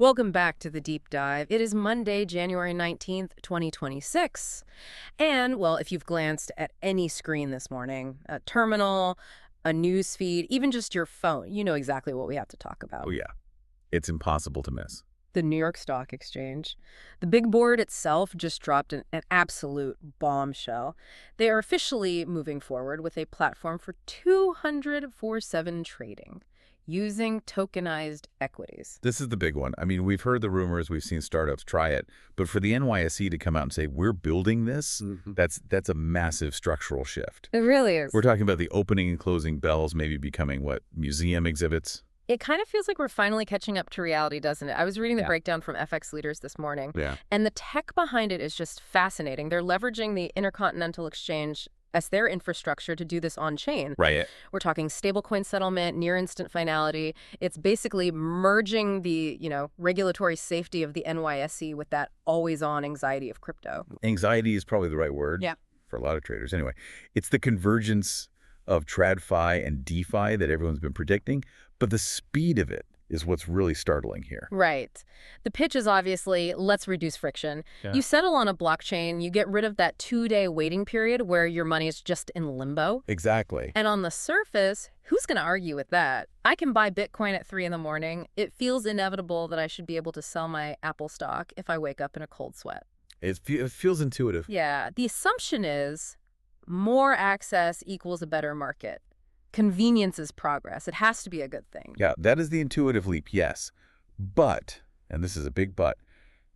Welcome back to the Deep Dive. It is Monday, January 19th, 2026. And, well, if you've glanced at any screen this morning, a terminal, a news feed, even just your phone, you know exactly what we have to talk about. Oh, yeah. It's impossible to miss. The New York Stock Exchange. The big board itself just dropped an absolute bombshell. They are officially moving forward with a platform for 247 trading, using tokenized equities. This is the big one. I mean, we've heard the rumors, we've seen startups try it, but for the NYSE to come out and say, we're building this, that's a massive structural shift. It really is. We're talking about the opening and closing bells maybe becoming, what, museum exhibits? It kind of feels like we're finally catching up to reality, doesn't it? I was reading the breakdown from FX Leaders this morning, and the tech behind it is just fascinating. They're leveraging the Intercontinental Exchange as their infrastructure to do this on-chain. Right. We're talking stablecoin settlement, near-instant finality. It's basically merging the, regulatory safety of the NYSE with that always-on anxiety of crypto. Anxiety is probably the right word for a lot of traders. Anyway, it's the convergence of TradFi and DeFi that everyone's been predicting, but the speed of it is what's really startling here. Right. The pitch is obviously, let's reduce friction. You settle on a blockchain, you get rid of that 2-day waiting period where your money is just in limbo. Exactly. And on the surface, who's going to argue with that? I can buy Bitcoin at 3 in the morning. It feels inevitable that I should be able to sell my Apple stock if I wake up in a cold sweat. It feels intuitive. Yeah. The assumption is more access equals a better market. Convenience is progress. It has to be a good thing. Yeah, that is the intuitive leap, yes. But, and this is a big but,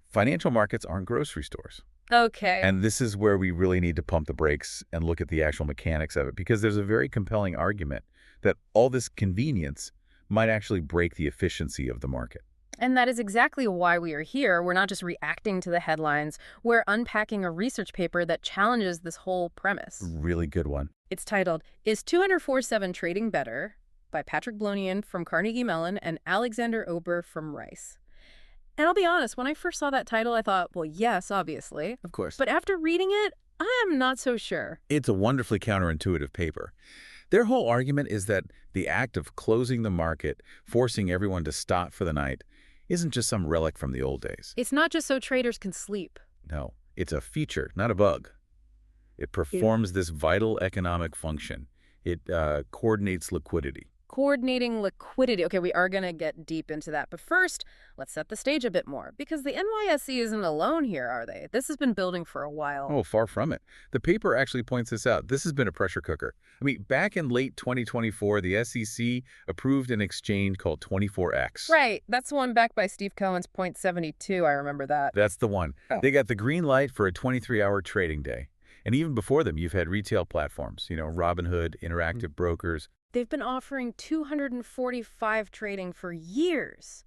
financial markets aren't grocery stores. Okay. And this is where we really need to pump the brakes and look at the actual mechanics of it, because there's a very compelling argument that all this convenience might actually break the efficiency of the market. And that is exactly why we are here. We're not just reacting to the headlines. We're unpacking a research paper that challenges this whole premise. Really good one. It's titled, Is 247 Trading Better? By Patrick Blonian from Carnegie Mellon and Alexander Ober from Rice. And I'll be honest, when I first saw that title, I thought, well, yes, obviously. Of course. But after reading it, I'm not so sure. It's a wonderfully counterintuitive paper. Their whole argument is that the act of closing the market, forcing everyone to stop for the night, isn't just some relic from the old days. It's not just so traders can sleep. No, it's a feature, not a bug. It performs this vital economic function. It coordinates liquidity. Coordinating liquidity. Okay, we are going to get deep into that. But first, let's set the stage a bit more. Because the NYSE isn't alone here, are they? This has been building for a while. Oh, far from it. The paper actually points this out. This has been a pressure cooker. I mean, back in late 2024, the SEC approved an exchange called 24X. Right. That's the one backed by Steve Cohen's .72. I remember that. That's the one. Oh. They got the green light for a 23-hour trading day. And even before them, you've had retail platforms, Robinhood, Interactive Brokers. They've been offering 245 trading for years.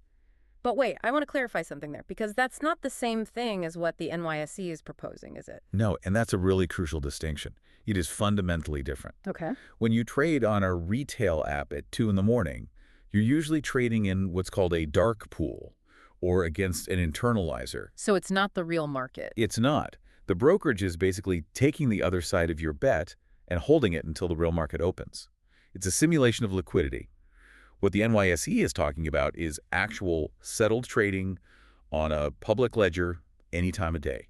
But wait, I want to clarify something there, because that's not the same thing as what the NYSE is proposing, is it? No, and that's a really crucial distinction. It is fundamentally different. Okay. When you trade on a retail app at 2 in the morning, you're usually trading in what's called a dark pool or against an internalizer. So it's not the real market. It's not. The brokerage is basically taking the other side of your bet and holding it until the real market opens. It's a simulation of liquidity. What the NYSE is talking about is actual settled trading on a public ledger any time of day.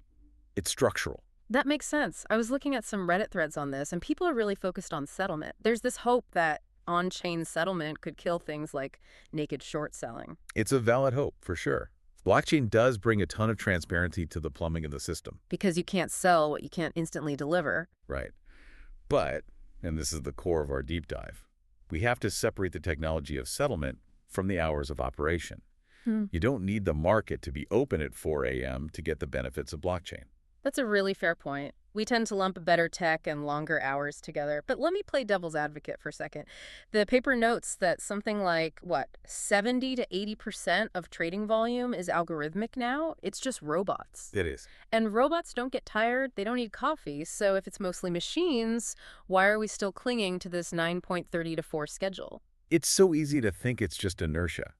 It's structural. That makes sense. I was looking at some Reddit threads on this, and people are really focused on settlement. There's this hope that on-chain settlement could kill things like naked short selling. It's a valid hope, for sure. Blockchain does bring a ton of transparency to the plumbing of the system. Because you can't sell what you can't instantly deliver. Right. But, and this is the core of our deep dive, we have to separate the technology of settlement from the hours of operation. You don't need the market to be open at 4 a.m. to get the benefits of blockchain. That's a really fair point. We tend to lump better tech and longer hours together. But let me play devil's advocate for a second. The paper notes that something like, 70 to 80% of trading volume is algorithmic now? It's just robots. It is. And robots don't get tired. They don't need coffee. So if it's mostly machines, why are we still clinging to this 9.30 to 4 schedule? It's so easy to think it's just inertia.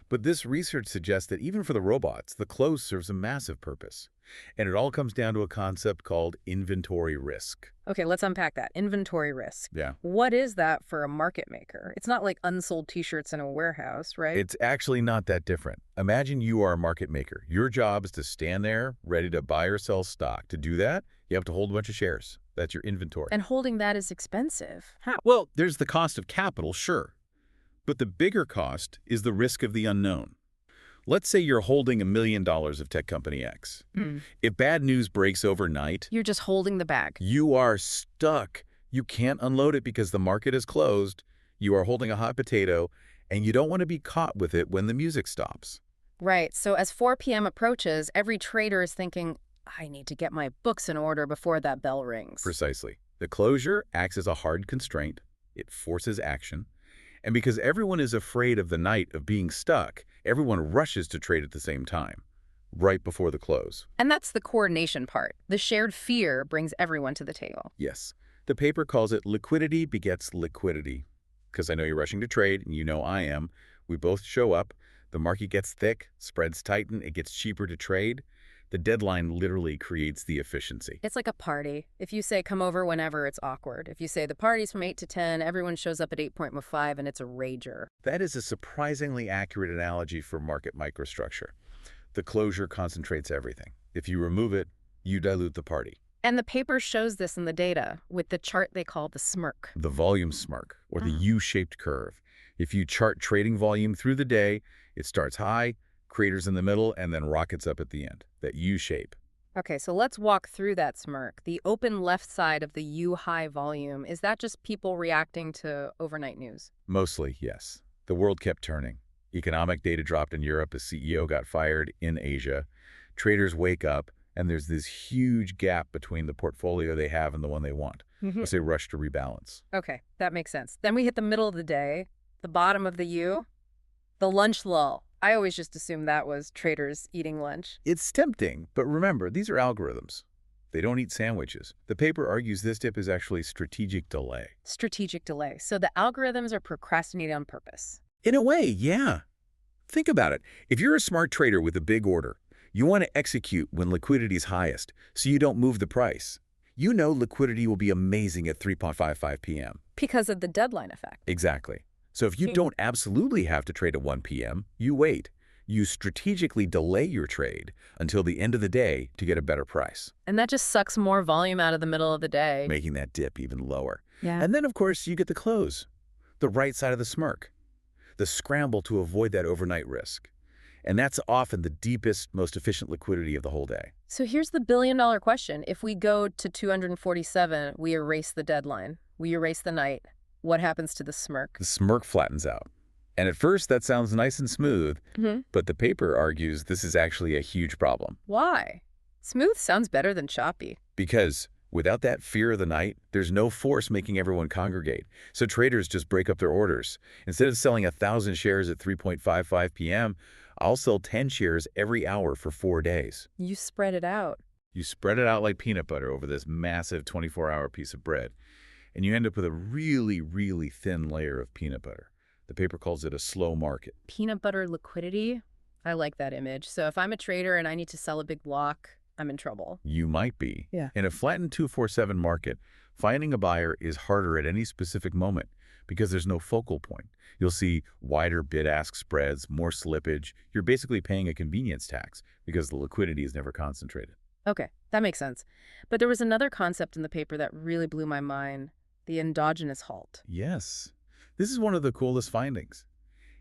But this research suggests that even for the robots, the close serves a massive purpose. And it all comes down to a concept called inventory risk. Okay, let's unpack that. Inventory risk. Yeah. What is that for a market maker? It's not like unsold t-shirts in a warehouse, right? It's actually not that different. Imagine you are a market maker. Your job is to stand there, ready to buy or sell stock. To do that, you have to hold a bunch of shares. That's your inventory. And holding that is expensive. How? Well, there's the cost of capital, sure. But the bigger cost is the risk of the unknown. Let's say you're holding $1 million of tech company X. If bad news breaks overnight, You're just holding the bag. you are stuck. You can't unload it because the market is closed. You are holding a hot potato, and you don't want to be caught with it when the music stops. Right, so as 4 p.m. approaches, every trader is thinking, I need to get my books in order before that bell rings. Precisely. The closure acts as a hard constraint. It forces action. And because everyone is afraid of the night of being stuck, everyone rushes to trade at the same time, right before the close. And that's the coordination part. The shared fear brings everyone to the table. Yes. The paper calls it liquidity begets liquidity. Because I know you're rushing to trade, and you know I am. We both show up. The market gets thick, spreads tighten, it gets cheaper to trade. The deadline literally creates the efficiency. It's like a party. If you say come over whenever, it's awkward. If you say the party's from 8 to 10, everyone shows up at 8:05 and it's a rager. That is a surprisingly accurate analogy for market microstructure. The closure concentrates everything. If you remove it, you dilute the party. And the paper shows this in the data with the chart they call the smirk. The volume smirk, or the U-shaped curve. If you chart trading volume through the day, it starts high, craters in the middle, and then rockets up at the end. That U-shape. Okay, so let's walk through that smirk. The open left side of the U high volume, is that just people reacting to overnight news? Mostly, yes. The world kept turning. Economic data dropped in Europe, a CEO got fired in Asia. Traders wake up, and there's this huge gap between the portfolio they have and the one they want. So they rush to rebalance. Okay, that makes sense. Then we hit the middle of the day, the bottom of the U, the lunch lull. I always just assumed that was traders eating lunch. It's tempting, but remember, these are algorithms. They don't eat sandwiches. The paper argues this dip is actually strategic delay. Strategic delay. So the algorithms are procrastinating on purpose. In a way, yeah. Think about it. If you're a smart trader with a big order, you want to execute when liquidity is highest, so you don't move the price. You know liquidity will be amazing at 3:55 p.m. Because of the deadline effect. Exactly. So if you don't absolutely have to trade at 1 p.m., you wait. You strategically delay your trade until the end of the day to get a better price, And that just sucks more volume out of the middle of the day. making that dip even lower. Yeah. And then, of course, you get the close, the right side of the smirk, the scramble to avoid that overnight risk. And that's often the deepest, most efficient liquidity of the whole day. So here's the billion-dollar question. If we go to 247, we erase the deadline. We erase the night. What happens to the smirk? The smirk flattens out. And at first, that sounds nice and smooth, but the paper argues this is actually a huge problem. Why? Smooth sounds better than choppy. Because without that fear of the night, there's no force making everyone congregate. So traders just break up their orders. Instead of selling 1,000 shares at 3:55 p.m., I'll sell 10 shares every hour for 4 days. You spread it out. You spread it out like peanut butter over this massive 24-hour piece of bread, and you end up with a really, really thin layer of peanut butter. The paper calls it a slow market. Peanut butter liquidity? I like that image. So if I'm a trader and I need to sell a big block, I'm in trouble. You might be. Yeah. In a flattened 247 market, finding a buyer is harder at any specific moment because there's no focal point. You'll see wider bid-ask spreads, more slippage. You're basically paying a convenience tax because the liquidity is never concentrated. Okay, that makes sense. But there was another concept in the paper that really blew my mind, the endogenous halt. Yes. This is one of the coolest findings.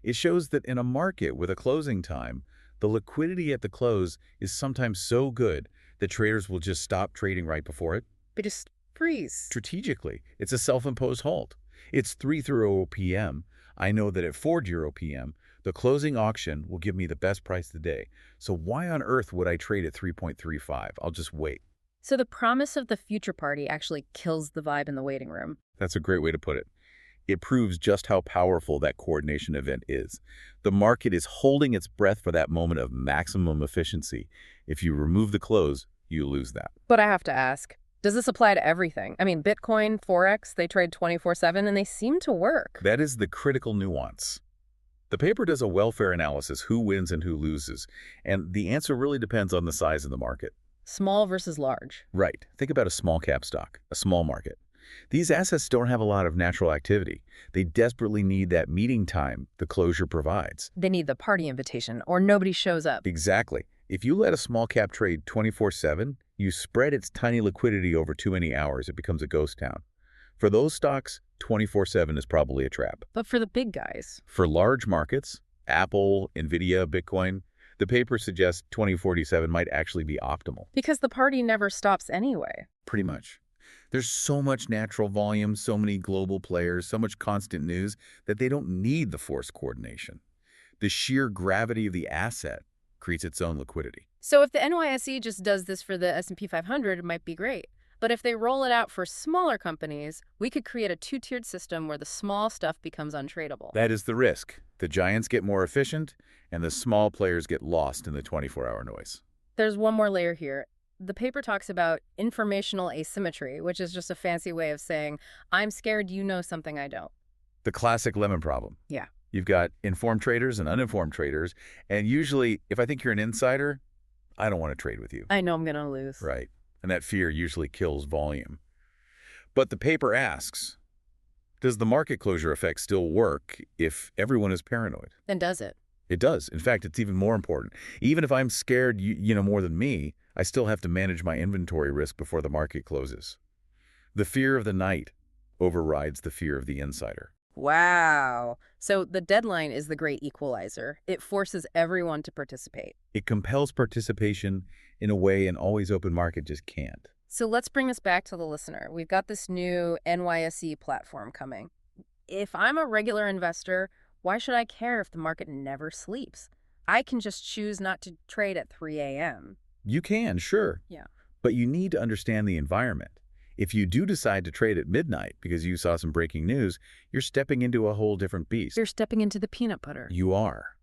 It shows that in a market with a closing time, the liquidity at the close is sometimes so good that traders will just stop trading right before it. They just freeze. Strategically, it's a self-imposed halt. It's 3:00 p.m. I know that at 4:00 p.m., the closing auction will give me the best price of the day. So why on earth would I trade at 3.35? I'll just wait. So the promise of the future party actually kills the vibe in the waiting room. That's a great way to put it. It proves just how powerful that coordination event is. The market is holding its breath for that moment of maximum efficiency. If you remove the close, you lose that. But I have to ask, does this apply to everything? I mean, Bitcoin, Forex, they trade 24/7 and they seem to work. That is the critical nuance. The paper does a welfare analysis, who wins and who loses, and the answer really depends on the size of the market. Small versus large. Right. Think about a small cap stock, a small market. These assets don't have a lot of natural activity. They desperately need that meeting time the closure provides. They need the party invitation, or nobody shows up. Exactly. If you let a small cap trade 24/7, you spread its tiny liquidity over too many hours, it becomes a ghost town. For those stocks, 24/7 is probably a trap. But for the big guys, For large markets, Apple, Nvidia, Bitcoin, the paper suggests 2047 might actually be optimal. because the party never stops anyway. Pretty much. There's so much natural volume, so many global players, so much constant news that they don't need the forced coordination. The sheer gravity of the asset creates its own liquidity. So if the NYSE just does this for the S&P 500, it might be great. But if they roll it out for smaller companies, we could create a two-tiered system where the small stuff becomes untradeable. That is the risk. The giants get more efficient, and the small players get lost in the 24-hour noise. There's one more layer here. The paper talks about informational asymmetry, which is just a fancy way of saying, I'm scared you know something I don't. The classic lemon problem. Yeah. You've got informed traders and uninformed traders, and usually, if I think you're an insider, I don't want to trade with you. I know I'm going to lose. Right. And that fear usually kills volume. But the paper asks, does the market closure effect still work if everyone is paranoid? Then does it? It does. In fact, it's even more important. Even if I'm scared, you know more than me, I still have to manage my inventory risk before the market closes. The fear of the night overrides the fear of the insider. Wow. So the deadline is the great equalizer. It forces everyone to participate. It compels participation in a way an always open market just can't. So let's bring this back to the listener. We've got this new NYSE platform coming. If I'm a regular investor, why should I care if the market never sleeps? I can just choose not to trade at 3 a.m. You can, sure. Yeah. But you need to understand the environment. If you do decide to trade at midnight because you saw some breaking news, you're stepping into a whole different beast. You're stepping into the peanut butter. You are.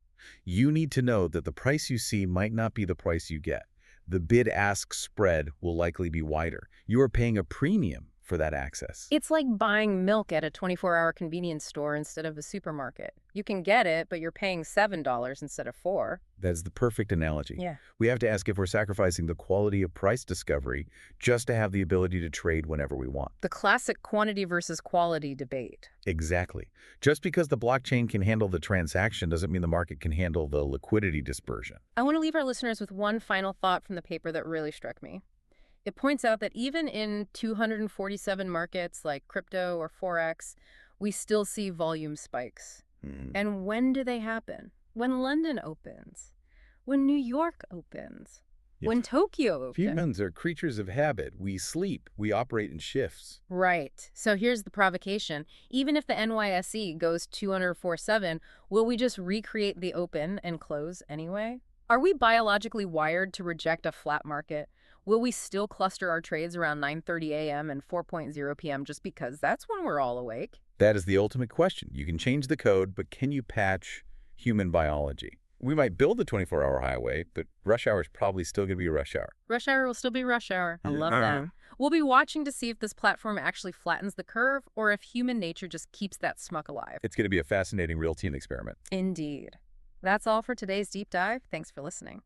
You need to know that the price you see might not be the price you get. The bid-ask spread will likely be wider. You are paying a premium for that access. It's like buying milk at a 24-hour convenience store instead of a supermarket. You can get it, but you're paying $7 instead of $4. That's the perfect analogy. Yeah. We have to ask if we're sacrificing the quality of price discovery just to have the ability to trade whenever we want. The classic quantity versus quality debate. Exactly. Just because the blockchain can handle the transaction doesn't mean the market can handle the liquidity dispersion. I want to leave our listeners with one final thought from the paper that really struck me. It points out that even in 247 markets like crypto or Forex, we still see volume spikes. And when do they happen? When London opens, when New York opens, when Tokyo opens. Humans are creatures of habit. We sleep. We operate in shifts. Right. So here's the provocation. Even if the NYSE goes 204/7, will we just recreate the open and close anyway? Are we biologically wired to reject a flat market? Will we still cluster our trades around 9:30 a.m. and 4:00 p.m. just because that's when we're all awake? That is the ultimate question. You can change the code, but can you patch human biology? We might build the 24-hour highway, but rush hour is probably still going to be rush hour. Rush hour will still be rush hour. I love that. We'll be watching to see if this platform actually flattens the curve or if human nature just keeps that smuck alive. It's going to be a fascinating real-time experiment. Indeed. That's all for today's deep dive. Thanks for listening.